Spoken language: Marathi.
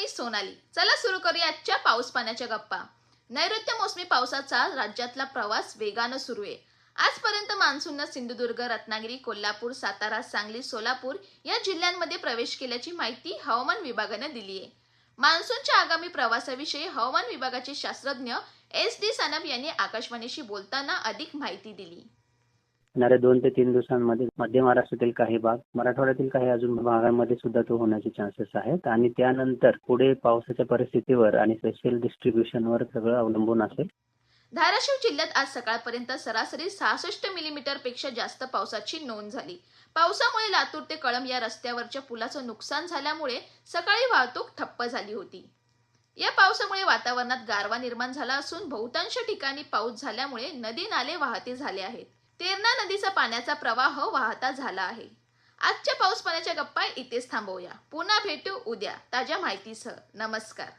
मी सोनाली. चला सुरू करूया आजच्या पाऊस पाण्याच्या गप्पा. नैऋत्य मोसमी पावसाचा राज्यातला प्रवास वेगानं सुरू आहे. आजपर्यंत मान्सूननं सिंधुदुर्ग, रत्नागिरी, कोल्हापूर, सातारा, सांगली, सोलापूर या जिल्ह्यांमध्ये प्रवेश केल्याची माहिती हवामान विभागानं दिली आहे. मान्सूनच्या आगामी प्रवासाविषयी हवामान विभागाचे शास्त्रज्ञ SD सानप यांनी आकाशवाणीशी बोलताना अधिक माहिती दिली. येणाऱ्या 2 ते 3 दिवसांमध्ये मध्य महाराष्ट्रातील काही भाग, मराठवाड्यातील काही अजून भागांमध्ये सुद्धा तो होण्याचे चान्सेस आहेत आणि त्यानंतर पुढे पावसाच्या परिस्थितीवर आणि स्पेशल डिस्ट्रीब्युशनवर सगळं अवलंबून असेल. धाराशिव जिल्ह्यात आज सकाळपर्यंत सरासरी 66 मिलीमीटर पेक्षा जास्त पावसाची नोंद झाली. पावसामुळे लातूर ते कळंब या रस्त्यावरच्या पुलाचं नुकसान झाल्यामुळे सकाळी वाहतूक ठप्प झाली होती. या पावसामुळे वातावरणात गारवा निर्माण झाला असून बहुतांश ठिकाणी पाऊस झाल्यामुळे नदी नाले वाहते झाले आहेत. तेरणा नदीचा पाण्याचा प्रवाह वाहता झाला आहे. आजच्या पाऊस पाण्याच्या गप्पा इथेच थांबवूया. पुन्हा भेटू उद्या ताज्या माहितीसह. नमस्कार.